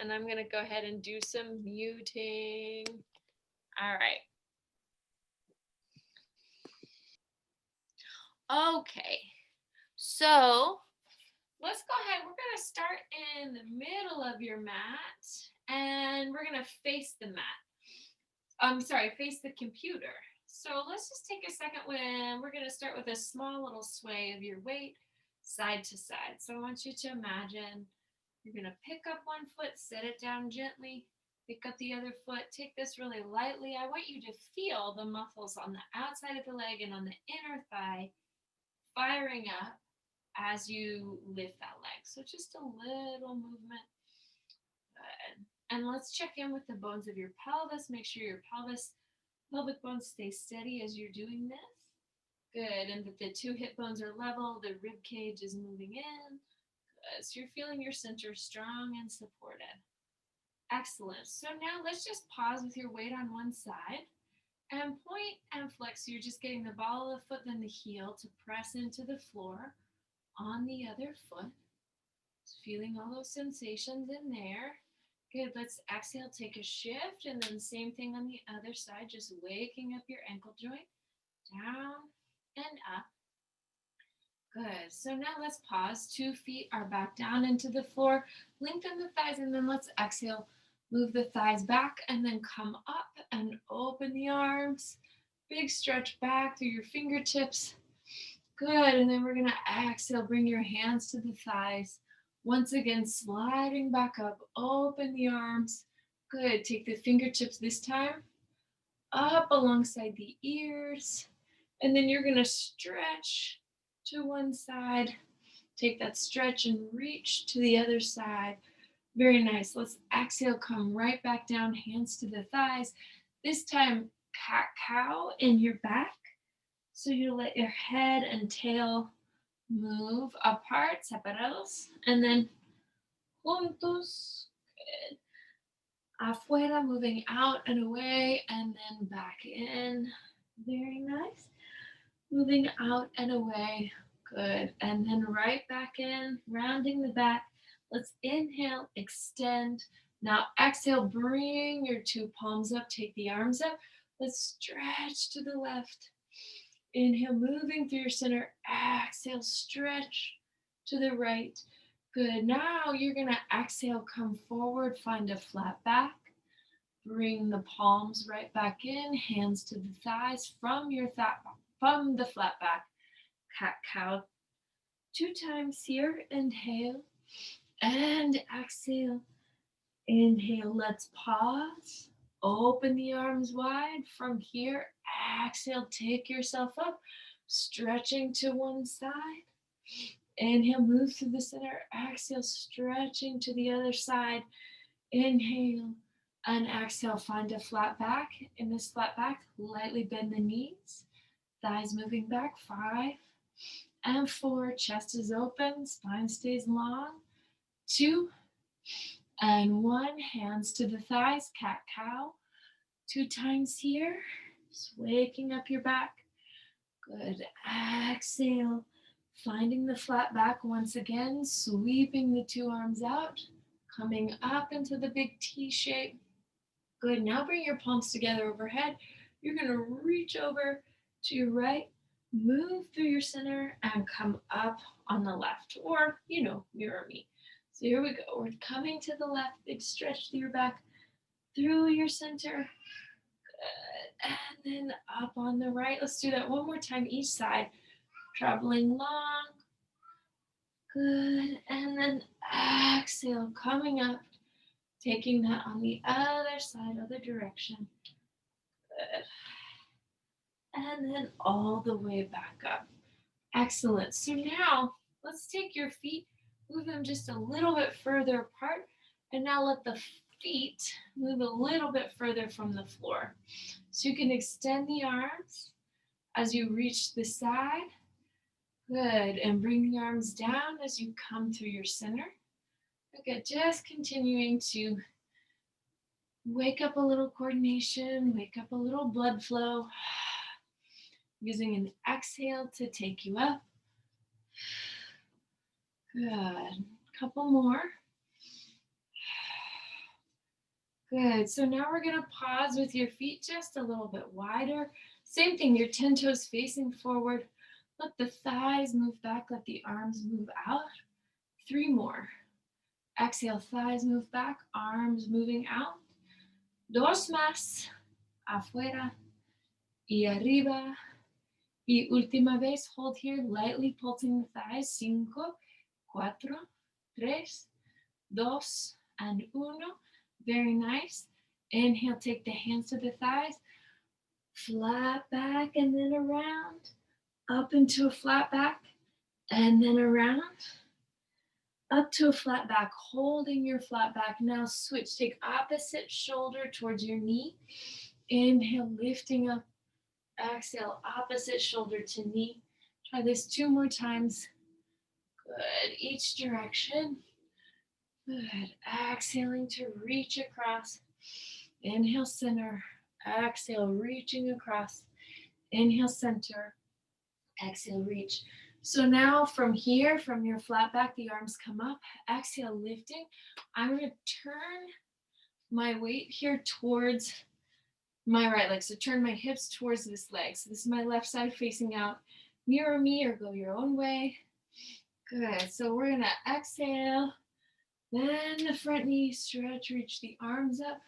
and I'm gonna go ahead and do some muting. All right. Okay, so let's go ahead. We're gonna start in the middle of your mat, and we're gonna face the mat. Face the computer. So let's just take a second when we're gonna start with a small little sway of your weight side to side. So I want you to imagine you're gonna pick up one foot, set it down gently, pick up the other foot, take this really lightly. I want you to feel the muscles on the outside of the leg and on the inner thigh firing up as you lift that leg. So just a little movement. Good. And let's check in with the bones of your pelvis. Make sure your pelvic bones stay steady as you're doing this. Good. And that the two hip bones are level, the rib cage is moving in. Good. So you're feeling your center strong and supported. Excellent. So now let's just pause with your weight on one side and point and flex. So you're just getting the ball of the foot, then the heel to press into the floor on the other foot. Just feeling all those sensations in there. Good. Let's exhale, take a shift, and then same thing on the other side, just waking up your ankle joint down and up. Good. So now let's pause. 2 feet are back down into the floor. Lengthen the thighs, and then let's exhale. Move the thighs back and then come up and open the arms. Big stretch back through your fingertips. Good. And then we're going to exhale. Bring your hands to the thighs. Once again, sliding back up. Open the arms. Good. Take the fingertips this time up alongside the ears. And then you're going to stretch to one side. Take that stretch and reach to the other side. Very nice. Let's exhale, come right back down, hands to the thighs. This time, cat-cow in your back. So you let your head and tail move apart, separados. And then juntos. Good. Afuera, moving out and away, and then back in. Very nice. Moving out and away. Good. And then right back in, rounding the back. Let's inhale, extend. Now exhale, bring your 2 palms up, take the arms up. Let's stretch to the left. Inhale, moving through your center. Exhale, stretch to the right. Good. Now you're going to exhale, come forward, find a flat back. Bring the palms right back in, hands to the thighs from the flat back. Cat-cow. 2 times here. Inhale and exhale. Inhale, let's pause. Open the arms wide. From here, exhale, take yourself up, stretching to one side. Inhale, move through the center. Exhale, stretching to the other side. Inhale and exhale, find a flat back. In this flat back, lightly bend the knees. Thighs moving back. 5 and 4. Chest is open, spine stays long. 2 and 1. Hands to the thighs, cat-cow. 2 times here. Just waking up your back. Good. Exhale. Finding the flat back once again. Sweeping the 2 arms out. Coming up into the big T shape. Good. Now bring your palms together overhead. You're going to reach over to your right. Move through your center and come up on the left. Or, mirror me. So here we go. We're coming to the left. Big stretch through your back, through your center. Good. And then up on the right. Let's do that one more time each side. Traveling long. Good. And then exhale, coming up. Taking that on the other side, other direction. Good. And then all the way back up. Excellent. So now let's take your feet, move them just a little bit further apart, and now let the feet move a little bit further from the floor. So you can extend the arms as you reach the side. Good. And bring the arms down as you come through your center. Good. Just continuing to wake up a little coordination, wake up a little blood flow. Using an exhale to take you up. Good. Couple more. Good. So now we're going to pause with your feet just a little bit wider. Same thing, your 10 toes facing forward. Let the thighs move back, let the arms move out. 3 more. Exhale, thighs move back, arms moving out. 2 más. Afuera y arriba. Y última vez, hold here, lightly pulsing the thighs. 5, 4, 3, 2, and 1. Very nice. Inhale, take the hands to the thighs. Flat back and then around. Up into a flat back and then around. Up to a flat back, holding your flat back. Now switch. Take opposite shoulder towards your knee. Inhale, lifting up. Exhale, opposite shoulder to knee. Try this 2 more times. Good. Each direction. Good. Exhaling to reach across. Inhale, center. Exhale, reaching across. Inhale, center. Exhale, reach. So now from here, from your flat back, the arms come up. Exhale, lifting. I'm going to turn my weight here towards my right leg. So turn my hips towards this leg. So this is my left side facing out. Mirror me or go your own way. Good. So we're going to exhale. Then the front knee stretch, reach the arms up.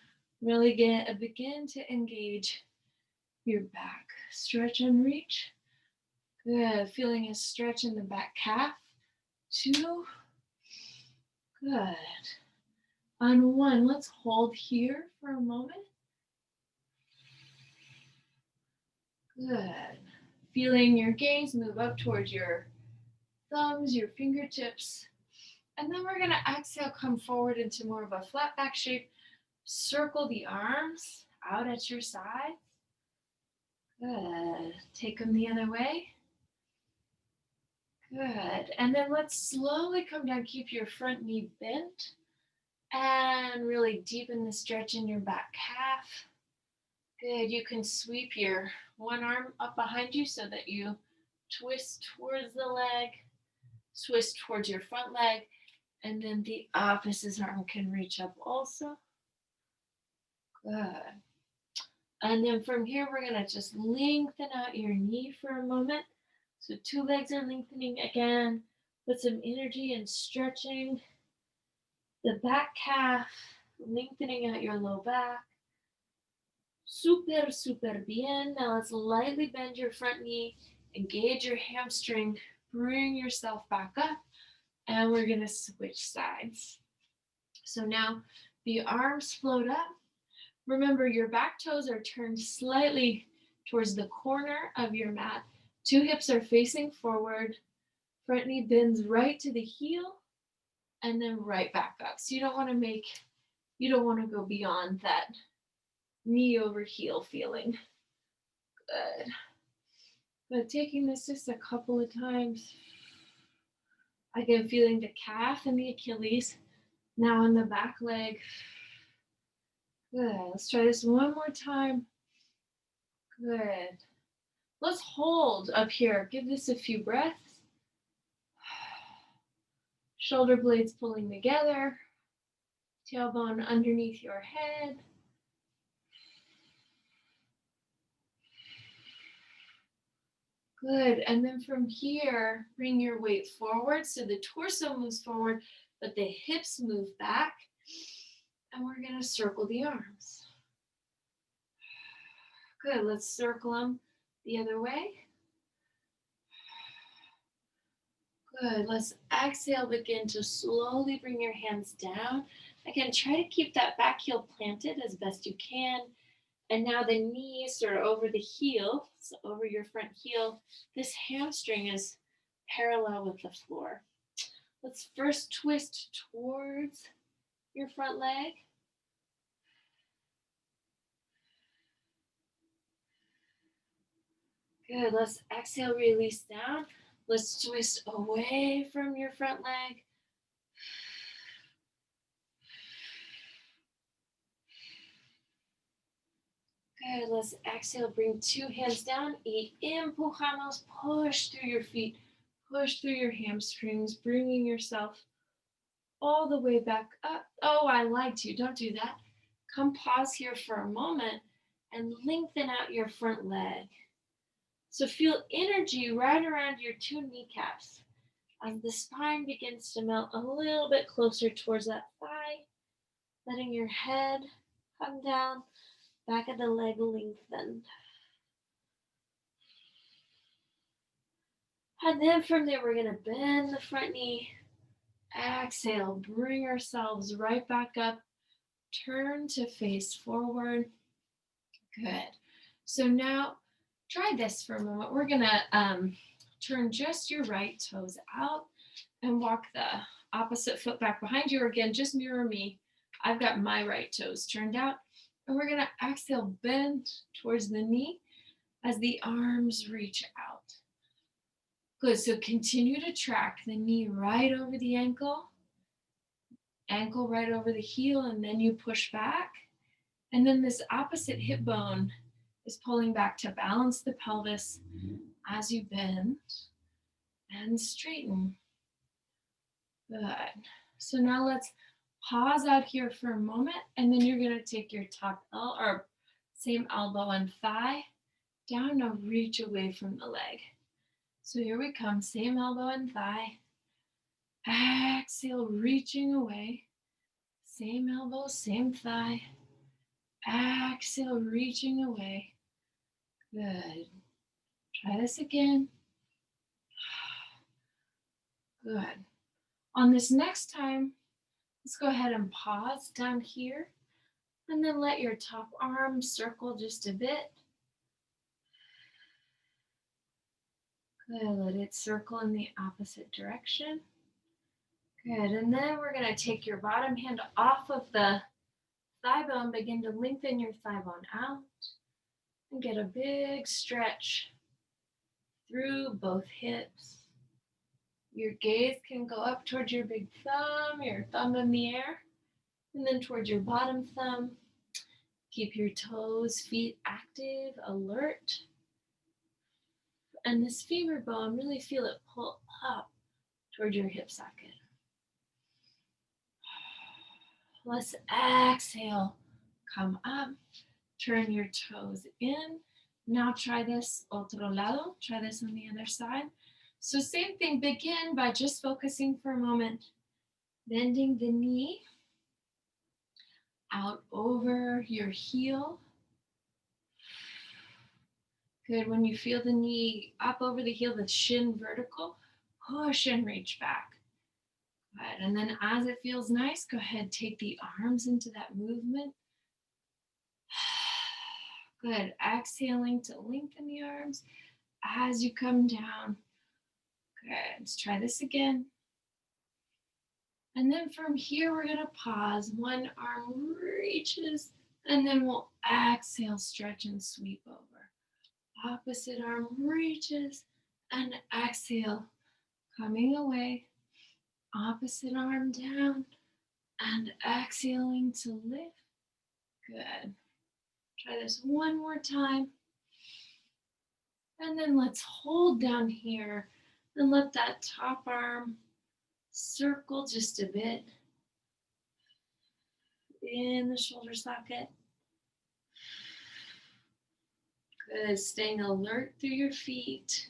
Really begin to engage your back. Stretch and reach. Good. Feeling a stretch in the back calf. 2. Good. On 1, let's hold here for a moment. Good. Feeling your gaze move up towards your thumbs, your fingertips. And then we're going to exhale, come forward into more of a flat back shape. Circle the arms out at your sides. Good. Take them the other way. Good. And then let's slowly come down. Keep your front knee bent. And really deepen the stretch in your back calf. Good. You can sweep your one arm up behind you so that you twist towards the leg. Twist towards your front leg. And then the opposite arm can reach up also. Good. And then from here, we're going to just lengthen out your knee for a moment. So 2 legs are lengthening again. Put some energy and stretching the back calf, lengthening out your low back. Super, super bien. Now let's lightly bend your front knee, engage your hamstring, bring yourself back up, and we're going to switch sides. So now the arms float up. Remember, your back toes are turned slightly towards the corner of your mat. 2 hips are facing forward. Front knee bends right to the heel and then right back up. So you don't want to go beyond that knee over heel feeling. Good. But taking this just a couple of times. Again, feeling the calf and the Achilles. Now in the back leg. Good. Let's try this one more time. Good. Let's hold up here. Give this a few breaths. Shoulder blades pulling together. Tailbone underneath your head. Good. And then from here, bring your weight forward. So the torso moves forward, but the hips move back. And we're going to circle the arms. Good. Let's circle them the other way. Good. Let's exhale. Begin to slowly bring your hands down. Again, try to keep that back heel planted as best you can. And now the knees are over the heel, so over your front heel. This hamstring is parallel with the floor. Let's first twist towards your front leg. Good. Let's exhale, release down. Let's twist away from your front leg. Good. Let's exhale. Bring 2 hands down. Y empujamos. Push through your feet. Push through your hamstrings, bringing yourself all the way back up. Oh, I lied to you. Don't do that. Come pause here for a moment and lengthen out your front leg. So feel energy right around your two kneecaps as the spine begins to melt a little bit closer towards that thigh, letting your head come down, back of the leg lengthened. And then from there, we're going to bend the front knee. Exhale, bring ourselves right back up. Turn to face forward. Good. So now try this for a moment. We're going to turn just your right toes out and walk the opposite foot back behind you. Or again, just mirror me. I've got my right toes turned out. And we're going to exhale, bend towards the knee as the arms reach out. Good, so continue to track the knee right over the ankle right over the heel, and then you push back. And then this opposite hip bone is pulling back to balance the pelvis as you bend and straighten. Good. So now let's pause out here for a moment, and then you're going to take your same elbow and thigh down. Now reach away from the leg. So here we come, same elbow and thigh. Exhale, reaching away. Same elbow, same thigh. Exhale, reaching away. Good. Try this again. Good. On this next time, let's go ahead and pause down here, and then let your top arm circle just a bit. Good. Let it circle in the opposite direction. Good. And then we're going to take your bottom hand off of the thigh bone, begin to lengthen your thigh bone out, and get a big stretch through both hips. Your gaze can go up towards your big thumb, your thumb in the air, and then towards your bottom thumb. Keep your toes, feet active, alert. And this femur bone, really feel it pull up toward your hip socket. Let's exhale, come up, turn your toes in. Now try this otro lado, try this on the other side. So same thing, begin by just focusing for a moment, bending the knee out over your heel. Good, when you feel the knee up over the heel, the shin vertical, push and reach back. Good, and then as it feels nice, go ahead, take the arms into that movement. Good, exhaling to lengthen the arms as you come down. Good, let's try this again. And then from here, we're gonna pause. One arm reaches, and then we'll exhale, stretch and sweep over. Opposite arm reaches, and exhale, coming away. Opposite arm down, and exhaling to lift. Good. Try this one more time. And then let's hold down here and let that top arm circle just a bit in the shoulder socket. Good, staying alert through your feet.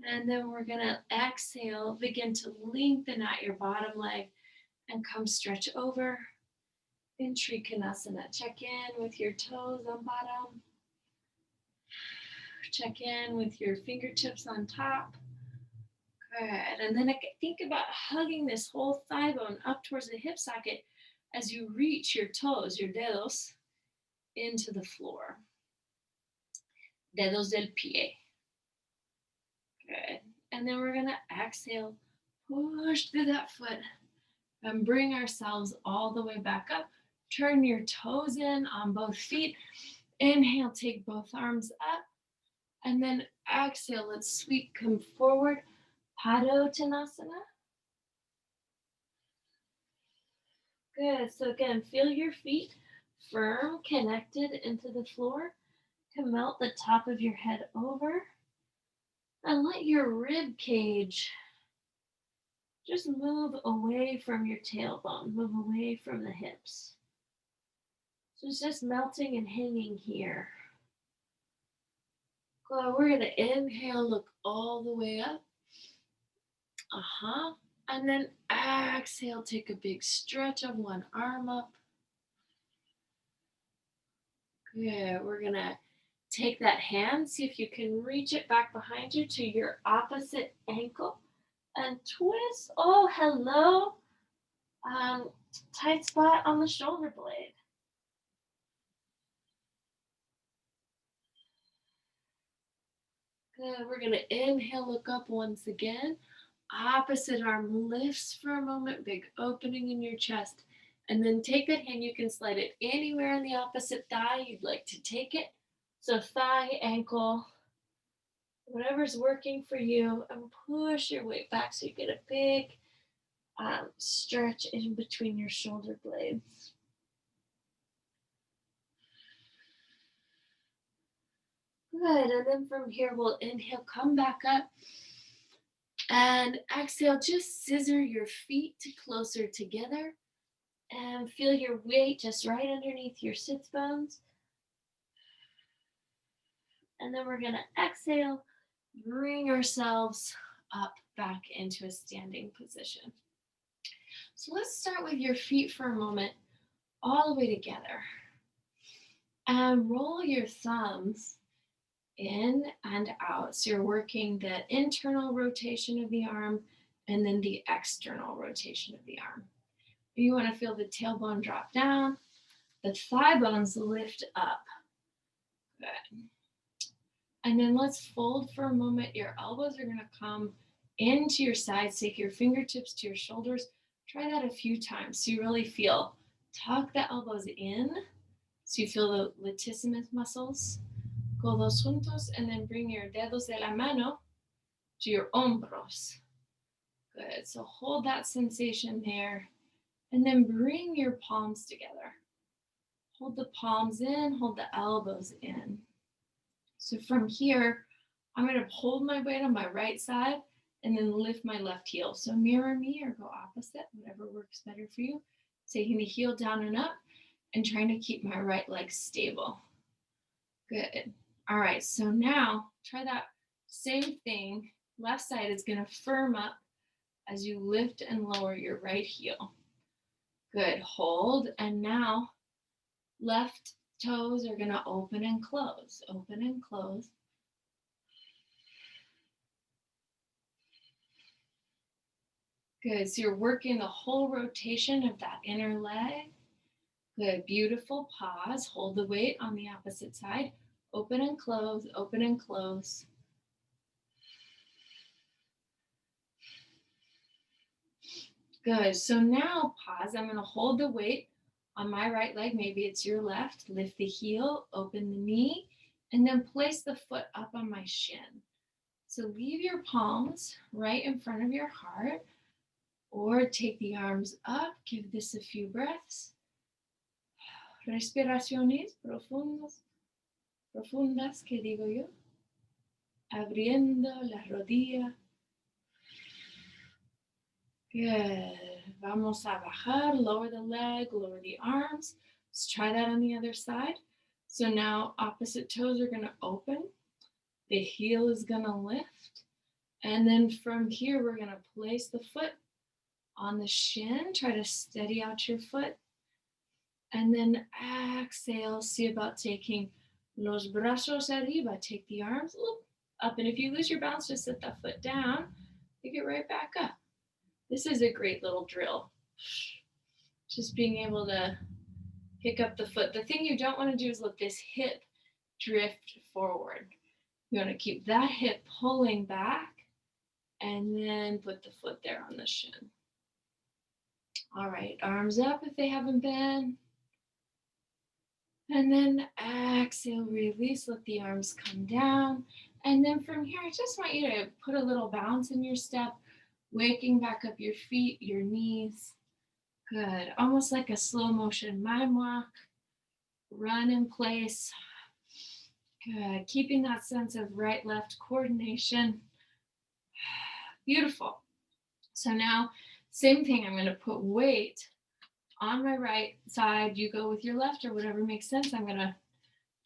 And then we're gonna exhale, begin to lengthen out your bottom leg and come stretch over in Trikonasana. Check in with your toes on bottom. Check in with your fingertips on top. Good. And then think about hugging this whole thigh bone up towards the hip socket as you reach your toes, your dedos, into the floor. Dedos del pie. Good. And then we're going to exhale, push through that foot, and bring ourselves all the way back up. Turn your toes in on both feet. Inhale, take both arms up. And then exhale, let's sweep, come forward. Padottanasana. Good. So again, feel your feet firm, connected into the floor. Can melt the top of your head over. And let your rib cage just move away from your tailbone, move away from the hips. So it's just melting and hanging here. Good. We're going to inhale, look all the way up. And then exhale, take a big stretch of one arm up. Good. We're going to take that hand, see if you can reach it back behind you to your opposite ankle and twist. Oh, hello. Tight spot on the shoulder blade. Good. We're going to inhale, look up once again. Opposite arm lifts for a moment, big opening in your chest. And then take that hand, you can slide it anywhere on the opposite thigh you'd like to take it. So thigh, ankle, whatever's working for you, and push your weight back so you get a big stretch in between your shoulder blades. Good, and then from here we'll inhale, come back up, and exhale, just scissor your feet closer together, and feel your weight just right underneath your sits bones. And then we're gonna exhale, bring ourselves up back into a standing position. So let's start with your feet for a moment, all the way together. And roll your thumbs in and out. So you're working the internal rotation of the arm and then the external rotation of the arm. You want to feel the tailbone drop down, the thigh bones lift up. Good. And then let's fold for a moment. Your elbows are going to come into your sides. Take your fingertips to your shoulders. Try that a few times so you really feel. Tuck the elbows in so you feel the latissimus muscles. Codos juntos, and then bring your dedos de la mano to your hombros. Good. So hold that sensation there, and then bring your palms together. Hold the palms in, hold the elbows in. So from here, I'm going to hold my weight on my right side and then lift my left heel. So mirror me or go opposite, whatever works better for you. Taking the heel down and up and trying to keep my right leg stable. Good. All right, so now try that same thing. Left side is going to firm up as you lift and lower your right heel. Good, hold, and now left toes are going to open and close, open and close. Good, so you're working the whole rotation of that inner leg. Good, beautiful, pause, hold the weight on the opposite side. Open and close, open and close. Good, so now pause. I'm gonna hold the weight on my right leg. Maybe it's your left. Lift the heel, open the knee, and then place the foot up on my shin. So leave your palms right in front of your heart, or take the arms up. Give this a few breaths. Respiraciones profundas, que digo yo. Abriendo la rodilla. Good. Vamos a bajar, lower the leg, lower the arms. Let's try that on the other side. So now opposite toes are going to open. The heel is going to lift. And then from here, we're going to place the foot on the shin. Try to steady out your foot. And then exhale. See about taking los brazos arriba. Take the arms up. And if you lose your balance, just set that foot down. Pick it right back up. This is a great little drill. Just being able to pick up the foot. The thing you don't want to do is let this hip drift forward. You want to keep that hip pulling back and then put the foot there on the shin. All right, arms up if they haven't been. And then exhale, release, let the arms come down. And then from here, I just want you to put a little bounce in your step, waking back up your feet, your knees. Good, almost like a slow motion mime walk. Run in place. Good, keeping that sense of right-left coordination. Beautiful. So now, same thing, I'm going to put weight on my right side, you go with your left or whatever makes sense. I'm gonna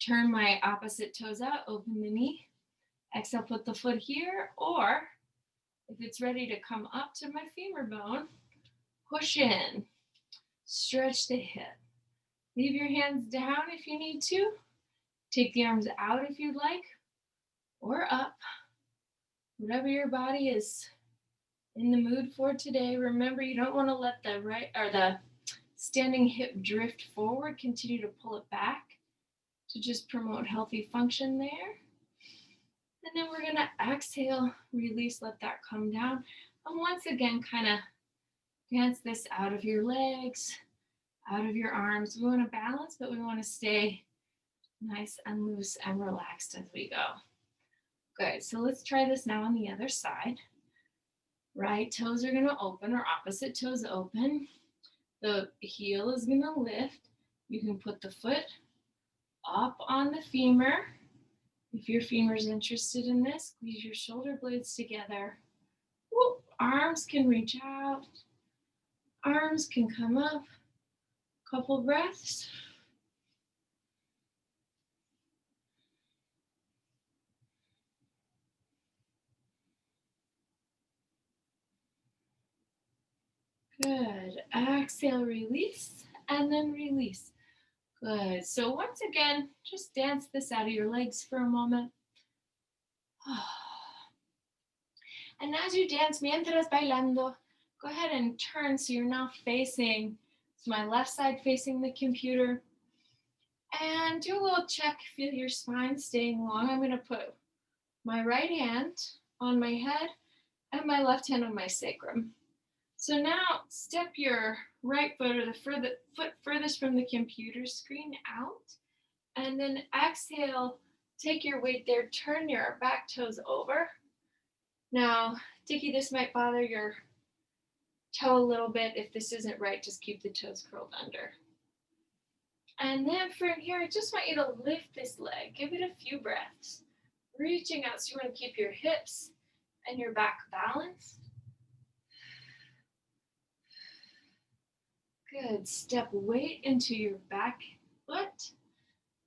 turn my opposite toes out, open the knee. Exhale, put the foot here, or if it's ready to come up to my femur bone, push in, stretch the hip. Leave your hands down if you need to. Take the arms out if you'd like, or up. Whatever your body is in the mood for today. Remember, you don't want to let the right or the standing hip drift forward. Continue to pull it back to just promote healthy function there. And then we're going to exhale, release, let that come down. And once again, kind of dance this out of your legs, out of your arms. We want to balance, but we want to stay nice and loose and relaxed as we go. Good. So let's try this now on the other side. Right toes are going to open, or opposite toes open. The heel is going to lift. You can put the foot up on the femur. If your femur is interested in this, squeeze your shoulder blades together. Whoop. Arms can reach out. Arms can come up. Couple breaths. Good. Exhale, release, and then release. Good. So once again, just dance this out of your legs for a moment. And as you dance, mientras bailando, go ahead and turn so you're now facing, so my left side facing the computer. And do a little check, feel your spine staying long. I'm going to put my right hand on my head and my left hand on my sacrum. So now step your right foot or the foot furthest from the computer screen out. And then exhale, take your weight there, turn your back toes over. Now, Dickie, this might bother your toe a little bit. If this isn't right, just keep the toes curled under. And then from here, I just want you to lift this leg. Give it a few breaths. Reaching out, so you want to keep your hips and your back balanced. Good. Step weight into your back foot.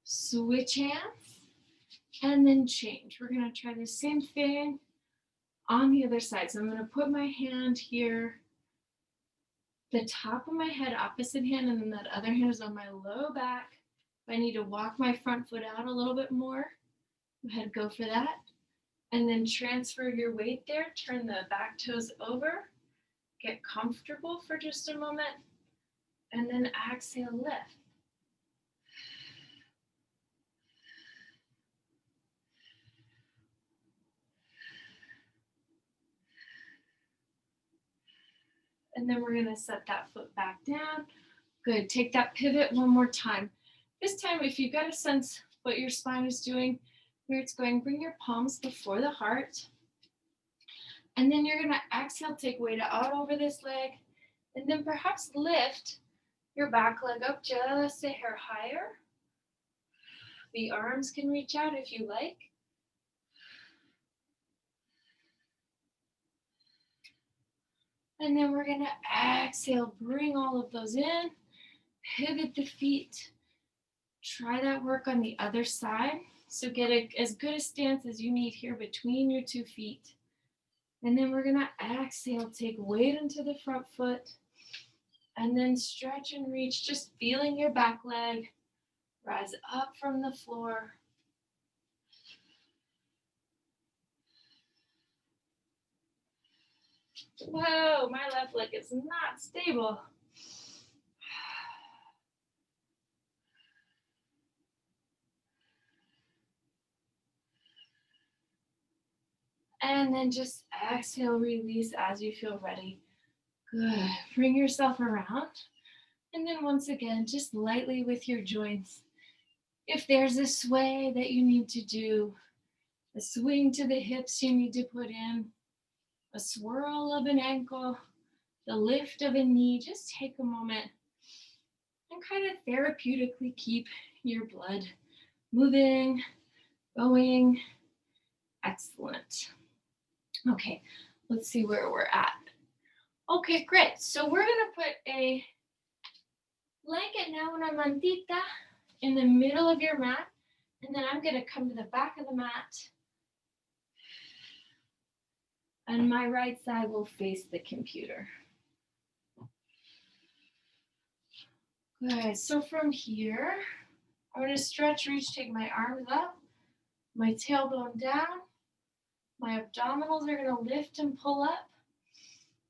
Switch hands. And then change. We're going to try the same thing on the other side. So I'm going to put my hand here, the top of my head, opposite hand, and then that other hand is on my low back. If I need to walk my front foot out a little bit more, go ahead, go for that. And then transfer your weight there. Turn the back toes over. Get comfortable for just a moment. And then exhale, lift. And then we're going to set that foot back down. Good. Take that pivot one more time. This time, if you've got a sense what your spine is doing, where it's going, bring your palms before the heart. And then you're going to exhale, take weight out over this leg. And then perhaps lift your back leg up just a hair higher. The arms can reach out if you like. And then we're going to exhale, bring all of those in, pivot the feet. Try that work on the other side. So get as good a stance as you need here between your 2 feet. And then we're going to exhale, take weight into the front foot. And then stretch and reach, just feeling your back leg. Rise up from the floor. Whoa, my left leg is not stable. And then just exhale, release as you feel ready. Good. Bring yourself around. And then once again, just lightly with your joints. If there's a sway that you need to do, a swing to the hips you need to put in, a swirl of an ankle, the lift of a knee, just take a moment and kind of therapeutically keep your blood moving, going. Excellent. Okay, let's see where we're at. Okay, great. So we're going to put a Blanket now una mantita in the middle of your mat, and then I'm going to come to the back of the mat, and my right side will face the computer. Good. So from here, I'm going to stretch, reach, take my arms up, my tailbone down, my abdominals are going to lift and pull up,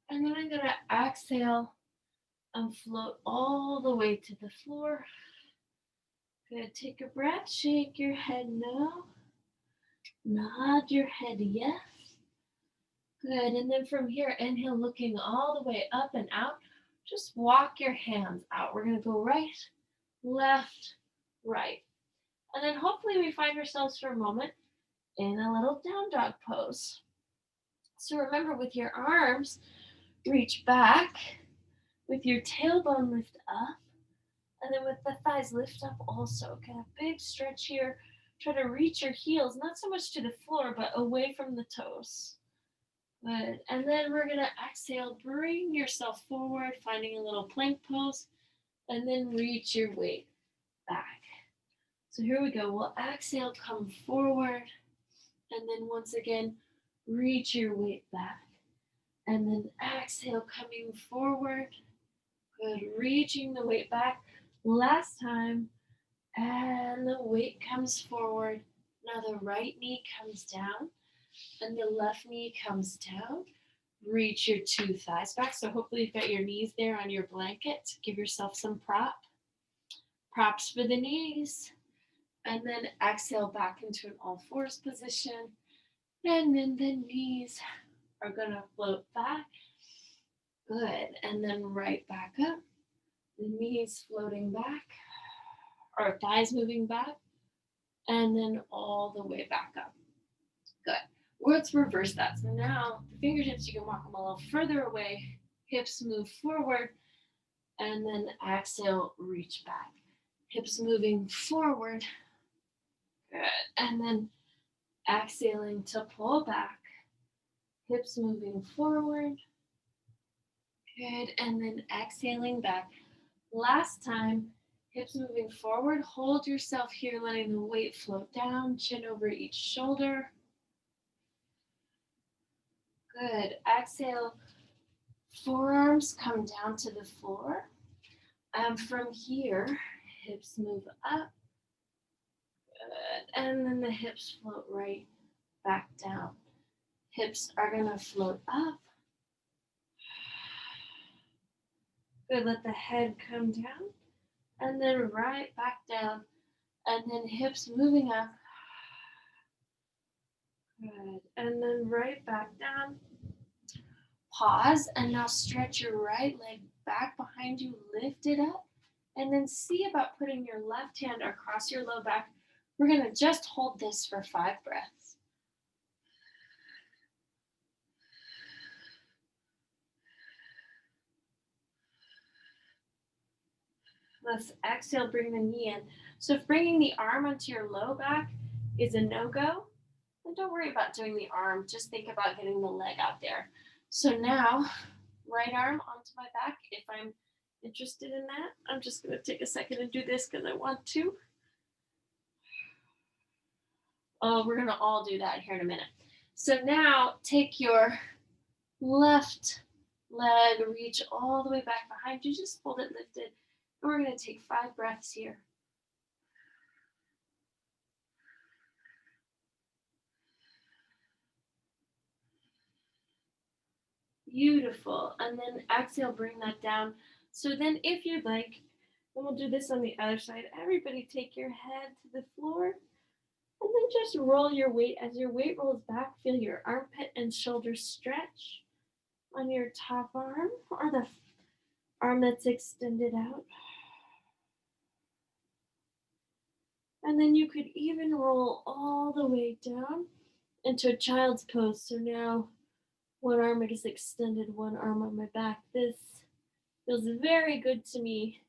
and then I'm going to exhale and float all the way to the floor. Good. Take a breath, shake your head no, nod your head yes. Good. And then from here, inhale, looking all the way up and out. Just walk your hands out. We're going to go right, left, right. And then hopefully we find ourselves for a moment in a little down dog pose. So remember, with your arms, reach back, with your tailbone lift up, and then with the thighs lift up also. Get a big stretch here. Try to reach your heels, not so much to the floor, but away from the toes. Good. And then we're going to exhale, bring yourself forward, finding a little plank pose, and then reach your weight back. So here we go. We'll exhale, come forward, and then once again, reach your weight back. And then exhale, coming forward. Good. Reaching the weight back. Last time. And the weight comes forward. Now the right knee comes down and the left knee comes down. Reach your two thighs back. So hopefully you've got your knees there on your blanket. Give yourself some props for the knees. And then exhale back into an all fours position. And then the knees are going to float back. Good. And then right back up. The knees floating back. Or thighs moving back. And then all the way back up. Good. Let's reverse that. So now the fingertips, you can walk them a little further away. Hips move forward. And then exhale, reach back. Hips moving forward. Good. And then exhaling to pull back. Hips moving forward. Good. And then exhaling back. Last time, hips moving forward. Hold yourself here, letting the weight float down. Chin over each shoulder. Good. Exhale. Forearms come down to the floor. From here, hips move up. Good. And then the hips float right back down. Hips are going to float up. Good. Let the head come down. And then right back down. And then hips moving up. Good. And then right back down. Pause. And now stretch your right leg back behind you. Lift it up. And then see about putting your left hand across your low back. We're going to just hold this for 5 breaths. Let's exhale, bring the knee in. So if bringing the arm onto your low back is a no-go, then don't worry about doing the arm. Just think about getting the leg out there. So now, right arm onto my back. If I'm interested in that, I'm just going to take a second and do this because I want to. Oh, we're going to all do that here in a minute. So now take your left leg, reach all the way back behind you. Just hold it lifted. And we're going to take 5 breaths here. Beautiful. And then exhale, bring that down. So then if you'd like, and we'll do this on the other side. Everybody take your head to the floor. And then just roll your weight. As your weight rolls back, feel your armpit and shoulder stretch on your top arm or the arm that's extended out. And then you could even roll all the way down into a child's pose. So now one arm is extended, one arm on my back. This feels very good to me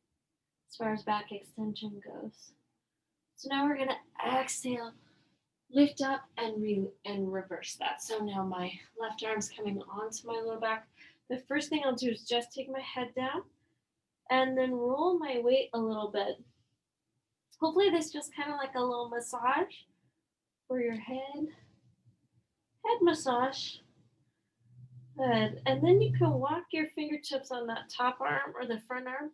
as far as back extension goes. So now we're going to exhale, lift up, and reverse that. So now my left arm's coming onto my low back. The first thing I'll do is just take my head down and then roll my weight a little bit. Hopefully this feels kind of like a little massage for your head massage. Good. And then you can walk your fingertips on that top arm or the front arm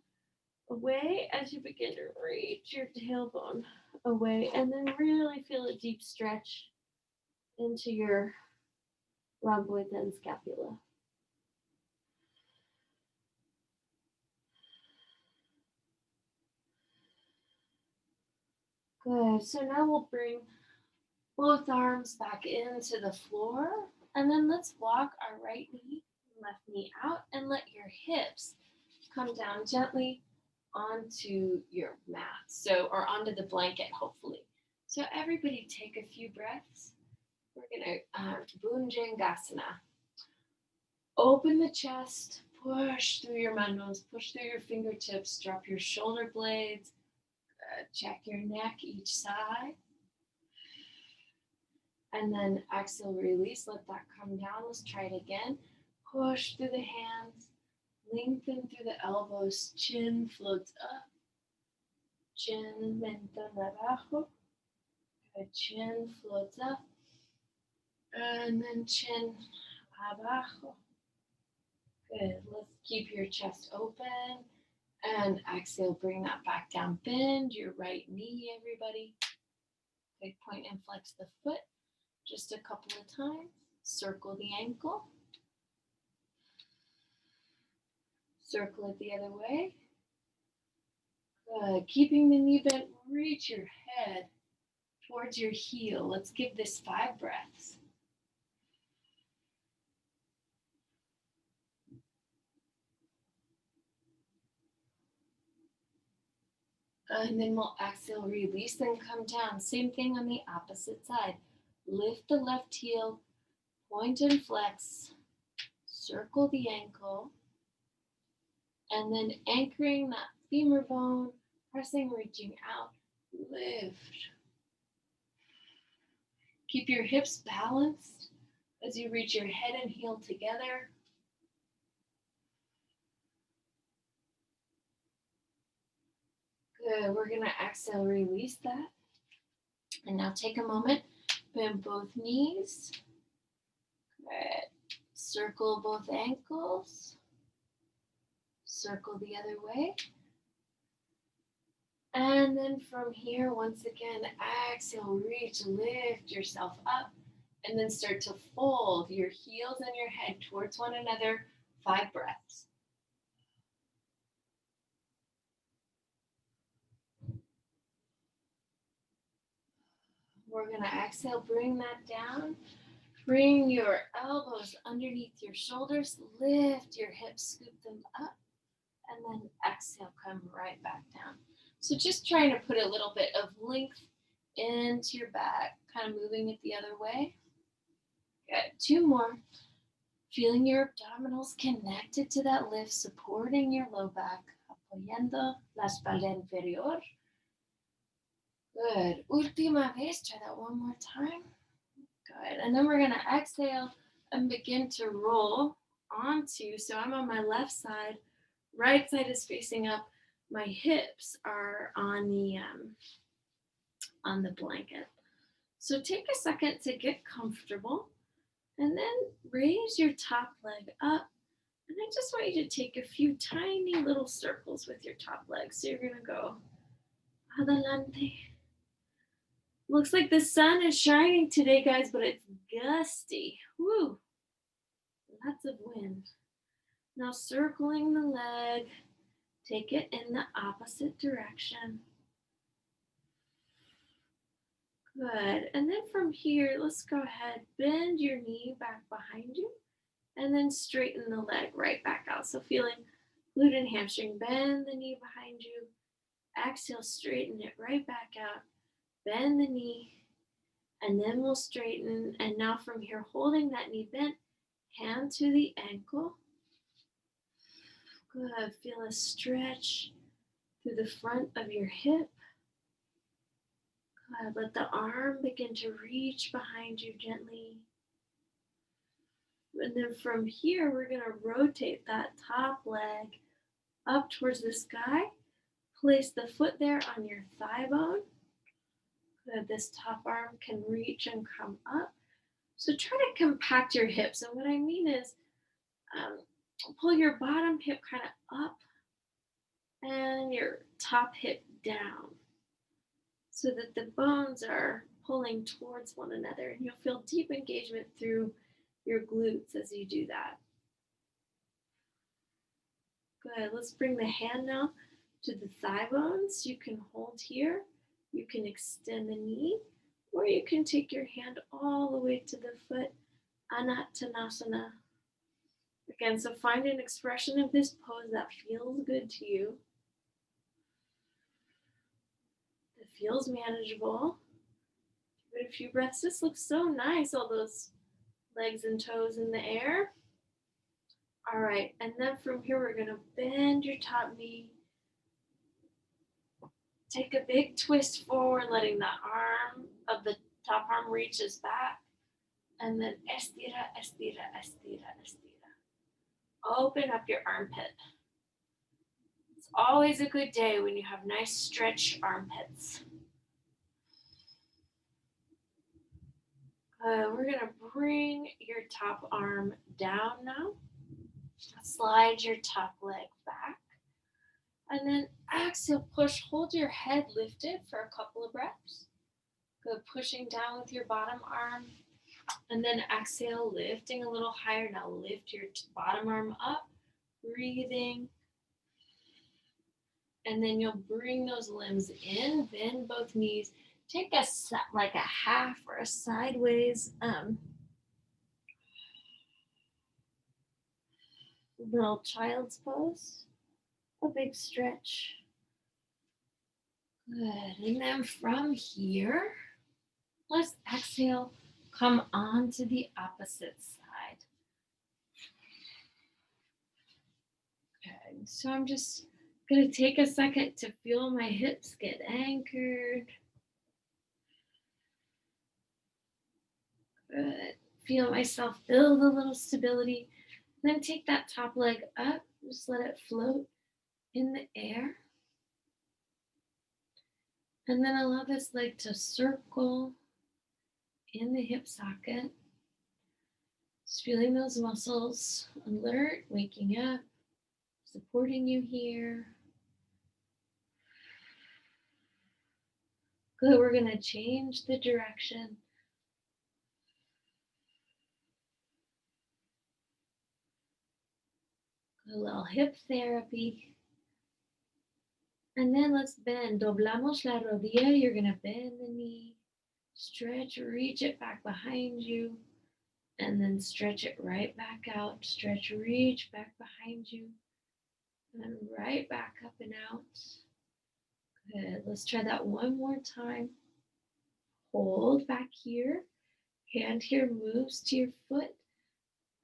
away as you begin to reach your tailbone away, and then really feel a deep stretch into your rhomboid and scapula. Good. So now we'll bring both arms back into the floor, and then let's walk our right knee and left knee out and let your hips come down gently onto your mat, or onto the blanket, hopefully. So everybody take a few breaths. We're gonna Bhujangasana. Open the chest, push through your manos, push through your fingertips, drop your shoulder blades, check your neck each side. And then exhale, release, let that come down. Let's try it again. Push through the hands, lengthen through the elbows, chin floats up, chin mentón abajo, chin floats up, and then chin abajo. Good. Let's keep your chest open. And exhale, bring that back down. Bend your right knee, everybody. Okay, point and flex the foot just a couple of times. Circle the ankle. Circle it the other way. Good. Keeping the knee bent, reach your head towards your heel. Let's give this 5 breaths. And then we'll exhale, release, and come down. Same thing on the opposite side. Lift the left heel, point and flex, circle the ankle, and then anchoring that femur bone, pressing, reaching out, lift. Keep your hips balanced as you reach your head and heel together. Good. We're going to exhale, release that. And now take a moment, bend both knees. Good. Circle both ankles. Circle the other way. And then from here, once again, exhale, reach, lift yourself up, and then start to fold your heels and your head towards one another. 5 breaths. We're going to exhale, bring that down. Bring your elbows underneath your shoulders, lift your hips, scoop them up, and then exhale, come right back down. So just trying to put a little bit of length into your back, kind of moving it the other way. Good. 2 more. Feeling your abdominals connected to that lift, supporting your low back, apoyando la espalda inferior. Good. Última vez. Try that one more time. Good. And then we're going to exhale and begin to roll onto. So I'm on my left side. Right side is facing up. My hips are on the blanket. So take a second to get comfortable. And then raise your top leg up. And I just want you to take a few tiny little circles with your top leg. So you're going to go adelante. Looks like the sun is shining today, guys, but it's gusty. Woo! Lots of wind. Now circling the leg, take it in the opposite direction. Good. And then from here, let's go ahead, bend your knee back behind you, and then straighten the leg right back out. So feeling glute and hamstring, bend the knee behind you. Exhale, straighten it right back out. Bend the knee, and then we'll straighten. And now from here, holding that knee bent, hand to the ankle. Good. Feel a stretch through the front of your hip. Good. Let the arm begin to reach behind you gently. And then from here, we're going to rotate that top leg up towards the sky. Place the foot there on your thigh bone. Good. This top arm can reach and come up. So try to compact your hips. And what I mean is um, pull your bottom hip kind of up and your top hip down so that the bones are pulling towards one another. And you'll feel deep engagement through your glutes as you do that. Good. Let's bring the hand now to the thigh bones. You can hold here. You can extend the knee, or you can take your hand all the way to the foot, Anattanasana. Again, so find an expression of this pose that feels good to you, that feels manageable. Give it a few breaths. This looks so nice, all those legs and toes in the air. All right, and then from here, we're gonna bend your top knee. Take a big twist forward, letting the arm of the top arm reaches back. And then estira, estira, estira, estira. Open up your armpit. It's always a good day when you have nice stretch armpits. We're gonna bring your top arm down now. Slide your top leg back. And then exhale, push, hold your head lifted for a couple of breaths. Good, pushing down with your bottom arm. And then exhale, lifting a little higher. Now lift your bottom arm up, breathing. And then you'll bring those limbs in, bend both knees. Take like a half or a sideways little child's pose. A big stretch. Good. And then from here, let's exhale, come on to the opposite side. Good. So I'm just going to take a second to feel my hips get anchored. Good. Feel myself build a little stability. Then take that top leg up. Just let it float in the air. And then allow this leg to circle in the hip socket. Just feeling those muscles alert, waking up, supporting you here. Good, we're gonna change the direction. A little hip therapy. And then let's bend. Doblamos la rodilla. You're gonna bend the knee. Stretch, reach it back behind you. And then stretch it right back out. Stretch, reach back behind you. And then right back up and out. Good. Let's try that one more time. Hold back here. Hand here moves to your foot.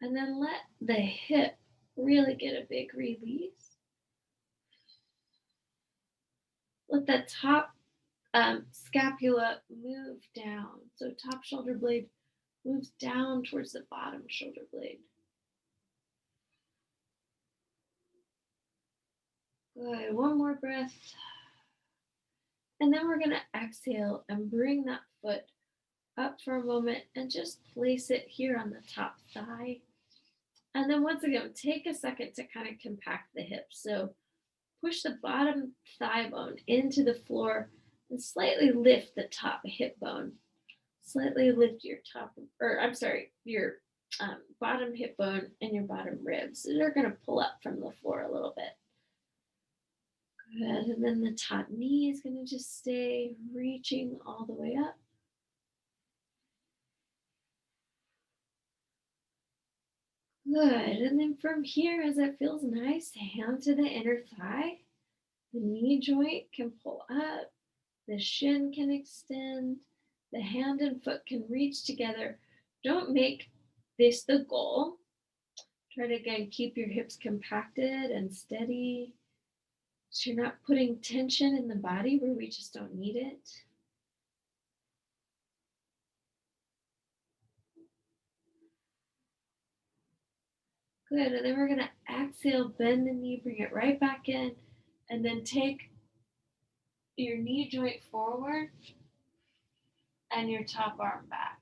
And then let the hip really get a big release. Let the top scapula move down. So top shoulder blade moves down towards the bottom shoulder blade. Good. One more breath. And then we're going to exhale and bring that foot up for a moment and just place it here on the top thigh. And then once again, take a second to kind of compact the hips. So push the bottom thigh bone into the floor and slightly lift the top hip bone. Slightly lift your your bottom hip bone and your bottom ribs. So they're going to pull up from the floor a little bit. Good. And then the top knee is going to just stay reaching all the way up. Good. And then from here, as it feels nice, hand to the inner thigh. The knee joint can pull up. The shin can extend. The hand and foot can reach together. Don't make this the goal. Try to, again, keep your hips compacted and steady. So you're not putting tension in the body where we just don't need it. Good. And then we're going to exhale, bend the knee, bring it right back in, and then take your knee joint forward and your top arm back.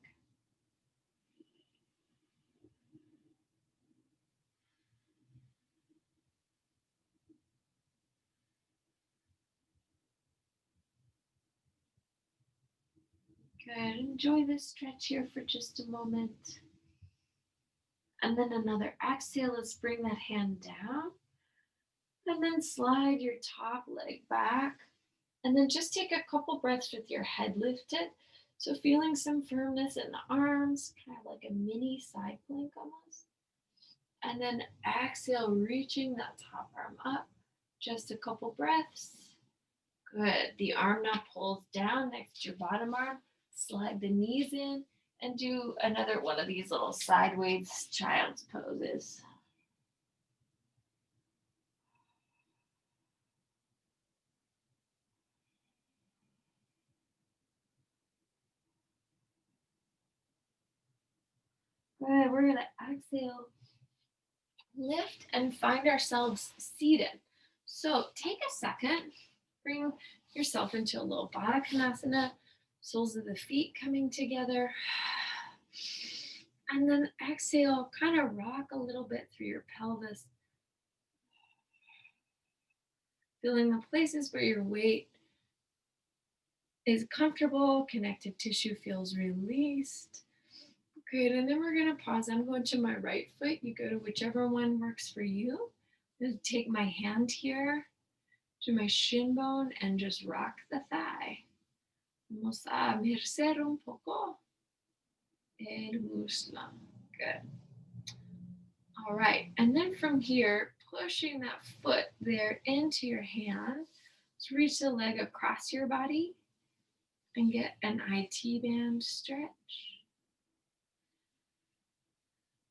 Good. Enjoy this stretch here for just a moment. And then another exhale. Let's bring that hand down. And then slide your top leg back. And then just take a couple breaths with your head lifted. So feeling some firmness in the arms, kind of like a mini side plank almost. And then exhale, reaching that top arm up. Just a couple breaths. Good. The arm now pulls down next to your bottom arm. Slide the knees in and do another one of these little sideways child's poses. Good. We're going to exhale, lift, and find ourselves seated. So take a second, bring yourself into a little Baddha Konasana, soles of the feet coming together. And then exhale, kind of rock a little bit through your pelvis, feeling the places where your weight is comfortable, connective tissue feels released. Great, and then we're gonna pause. I'm going to my right foot. You go to whichever one works for you. I'm gonna take my hand here to my shin bone and just rock the thigh. Vamos a emerger un poco el muslo. Good. All right, and then from here, pushing that foot there into your hand. Let's reach the leg across your body and get an IT band stretch.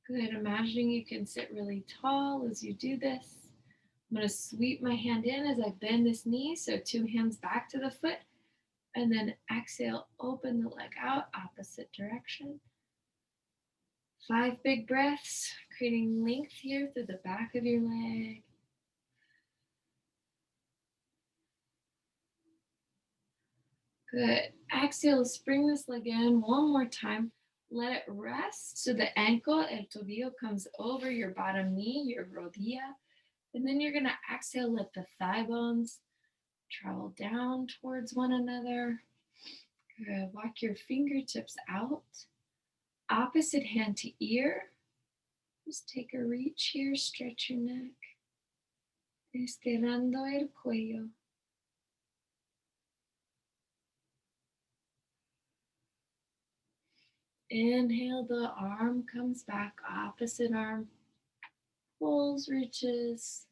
Good. Imagining you can sit really tall as you do this. I'm going to sweep my hand in as I bend this knee. So 2 hands back to the foot. And then exhale, open the leg out, opposite direction. 5 big breaths, creating length here through the back of your leg. Good. Exhale, let's bring this leg in one more time. Let it rest so the ankle, el tobillo, comes over your bottom knee, your rodilla. And then you're going to exhale, let the thigh bones travel down towards one another. Good. Walk your fingertips out. Opposite hand to ear. Just take a reach here, stretch your neck. Estirando el cuello. Inhale, the arm comes back, opposite arm pulls, reaches,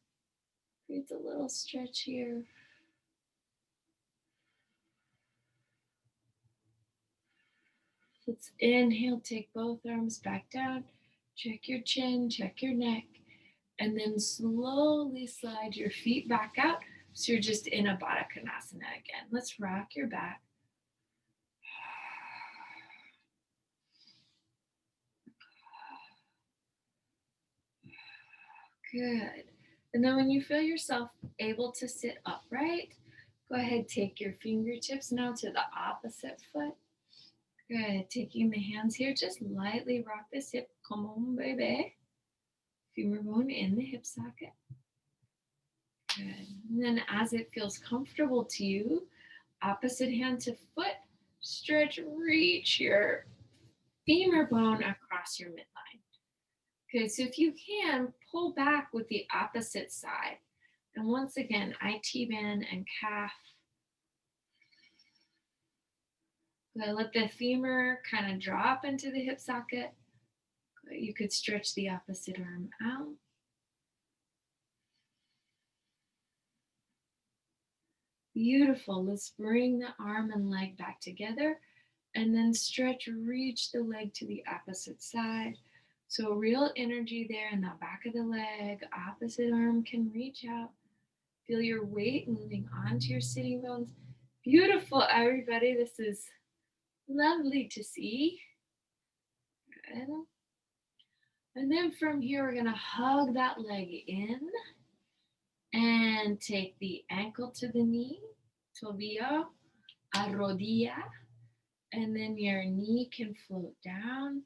creates a little stretch here. Let's inhale, take both arms back down, check your chin, check your neck, and then slowly slide your feet back out. So you're just in a Baddha Konasana again. Let's rock your back. Good. And then when you feel yourself able to sit upright, go ahead, take your fingertips now to the opposite foot. Good. Taking the hands here, just lightly rock this hip, como un bebé. Femur bone in the hip socket. Good. And then as it feels comfortable to you, opposite hand to foot, stretch, reach your femur bone across your midline. Good, so if you can, pull back with the opposite side. And once again, IT band and calf. Good, let the femur kind of drop into the hip socket. Good, you could stretch the opposite arm out. Beautiful, let's bring the arm and leg back together and then stretch, reach the leg to the opposite side. So real energy there in the back of the leg, opposite arm can reach out. Feel your weight moving onto your sitting bones. Beautiful, everybody. This is lovely to see. Good. And then from here, we're gonna hug that leg in and take the ankle to the knee, tobillo, a rodilla, and then your knee can float down.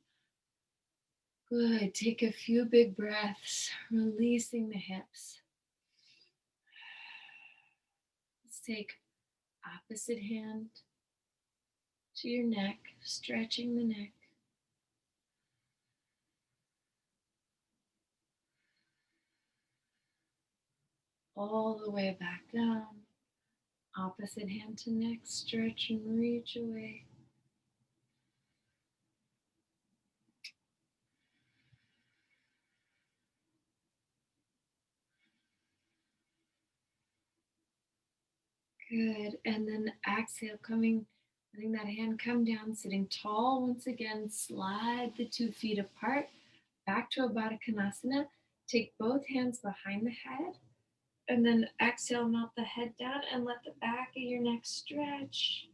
Good. Take a few big breaths, releasing the hips. Let's take opposite hand to your neck, stretching the neck. All the way back down. Opposite hand to neck, stretch and reach away. Good. And then exhale, letting that hand come down, sitting tall once again. Slide the 2 feet apart, back to a Baddha Konasana. Take both hands behind the head. And then exhale, melt the head down and let the back of your neck stretch.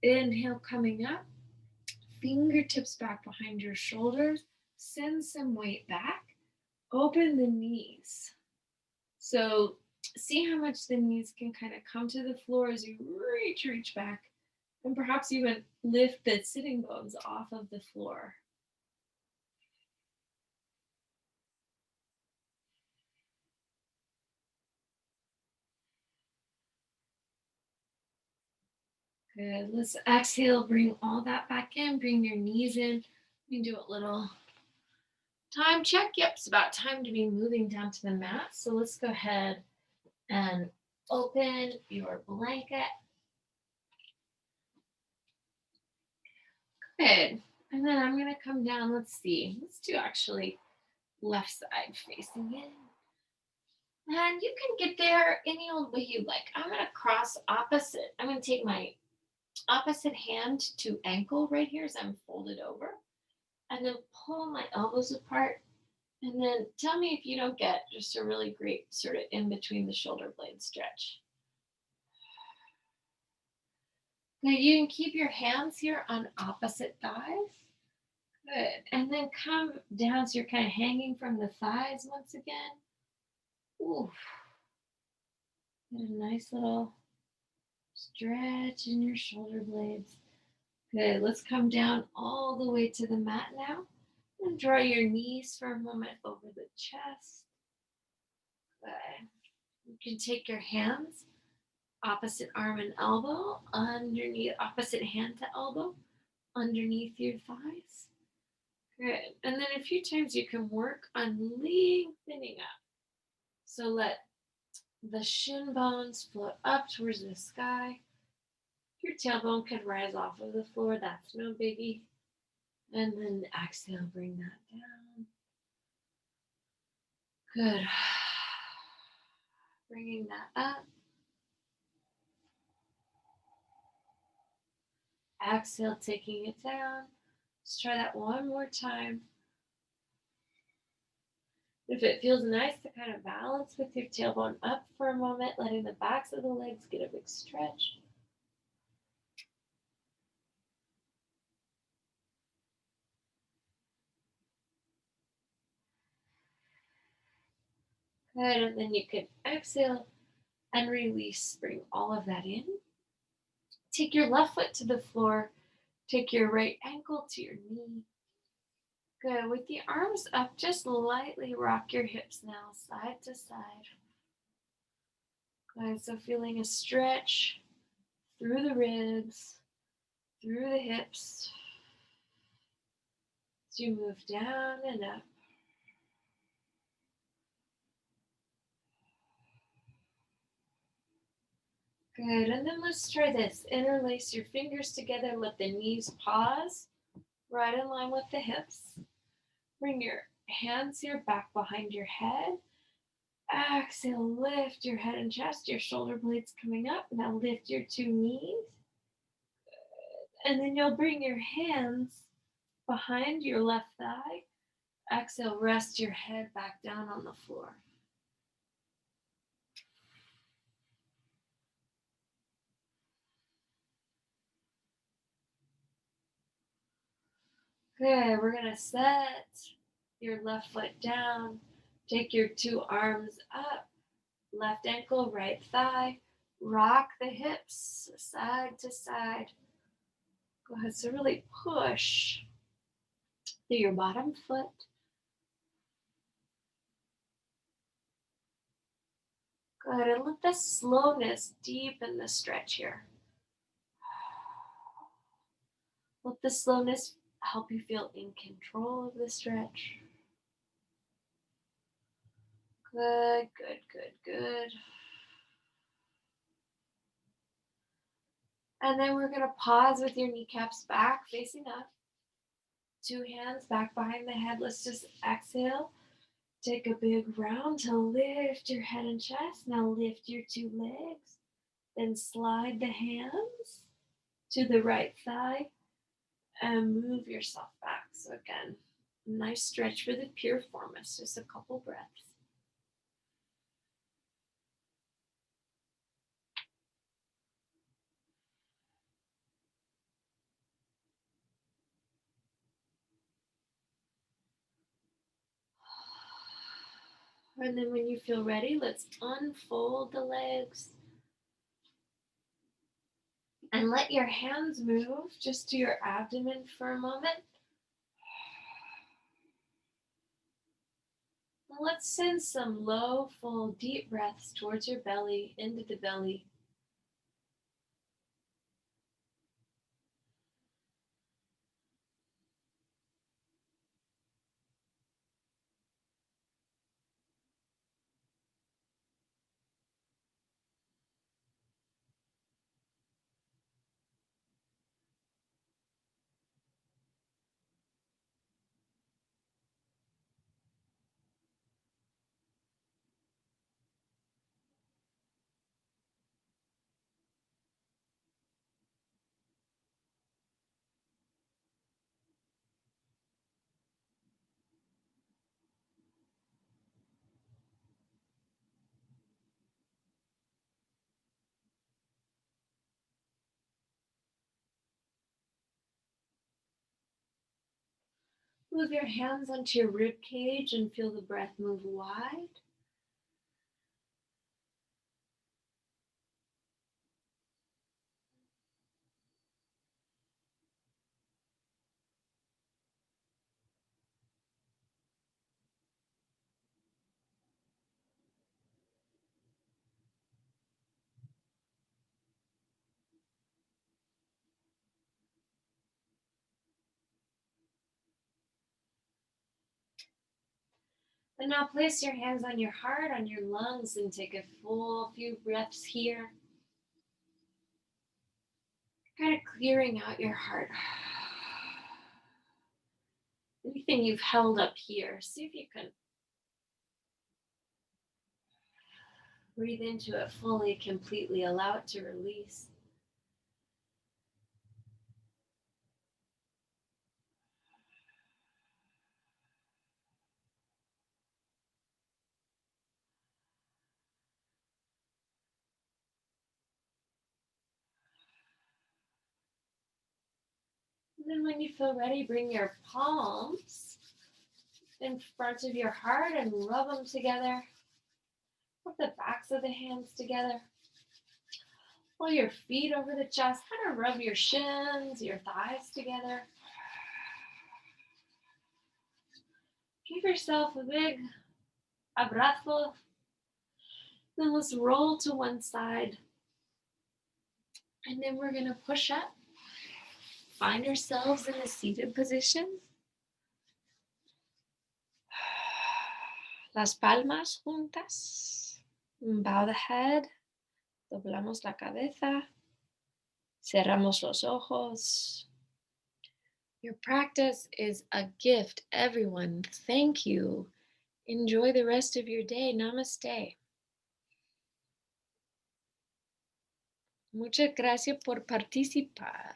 Inhale, coming up. Fingertips back behind your shoulders. Send some weight back. Open the knees. So see how much the knees can kind of come to the floor as you reach back. And perhaps even lift the sitting bones off of the floor. Good. Let's exhale, bring all that back in, bring your knees in. We can do a little time check. Yep, it's about time to be moving down to the mat. So let's go ahead and open your blanket. Good. And then I'm going to come down. Let's see. Let's do actually left side facing in. And you can get there any old way you like. I'm going to cross opposite. I'm going to take my opposite hand to ankle right here as I'm folded over. And then pull my elbows apart. And then tell me if you don't get just a really great sort of in between the shoulder blade stretch. Now you can keep your hands here on opposite thighs. Good. And then come down so you're kind of hanging from the thighs once again. Ooh. Get a nice little stretch in your shoulder blades. Good. Let's come down all the way to the mat now. And draw your knees for a moment over the chest. Good. You can take your hands, opposite arm and elbow, underneath, opposite hand to elbow, underneath your thighs. Good. And then a few times you can work on lengthening up. So let the shin bones float up towards the sky. Your tailbone could rise off of the floor. That's no biggie. And then exhale, bring that down. Good. Bringing that up. Exhale, taking it down. Let's try that one more time. If it feels nice to kind of balance with your tailbone up for a moment, letting the backs of the legs get a big stretch. Good, and then you can exhale and release. Bring all of that in. Take your left foot to the floor. Take your right ankle to your knee. Good. With the arms up, just lightly rock your hips now, side to side. Good. So feeling a stretch through the ribs, through the hips. As you move down and up. Good. And then let's try this. Interlace your fingers together. Let the knees pause right in line with the hips. Bring your hands here back behind your head. Exhale, lift your head and chest, your shoulder blades coming up. Now lift your 2 knees. And then you'll bring your hands behind your left thigh. Exhale, rest your head back down on the floor. Good. We're going to set your left foot down. Take your two arms up. Left ankle, right thigh. Rock the hips side to side. Go ahead. So really push through your bottom foot. Good. And let the slowness deepen the stretch here. Let the slowness help you feel in control of the stretch. Good, good, good, good. And then we're going to pause with your kneecaps back, facing up. Two hands back behind the head. Let's just exhale. Take a big round to lift your head and chest. Now lift your two legs. Then slide the hands to the right thigh and move yourself back. So again, nice stretch for the piriformis. Just a couple breaths. And then when you feel ready, let's unfold the legs. And let your hands move just to your abdomen for a moment. Now let's send some low, full, deep breaths towards your belly, into the belly. Move your hands onto your rib cage and feel the breath move wide. And now place your hands on your heart, on your lungs, and take a full few breaths here. Kind of clearing out your heart. Anything you've held up here, see if you can breathe into it fully, completely. Allow it to release. And then when you feel ready, bring your palms in front of your heart and rub them together. Put the backs of the hands together. Pull your feet over the chest. Kind of rub your shins, your thighs together. Give yourself a big abrazo. Then let's roll to one side. And then we're going to push up. Find yourselves in a seated position. Las palmas juntas. Bow the head. Doblamos la cabeza. Cerramos los ojos. Your practice is a gift, everyone. Thank you. Enjoy the rest of your day. Namaste. Muchas gracias por participar.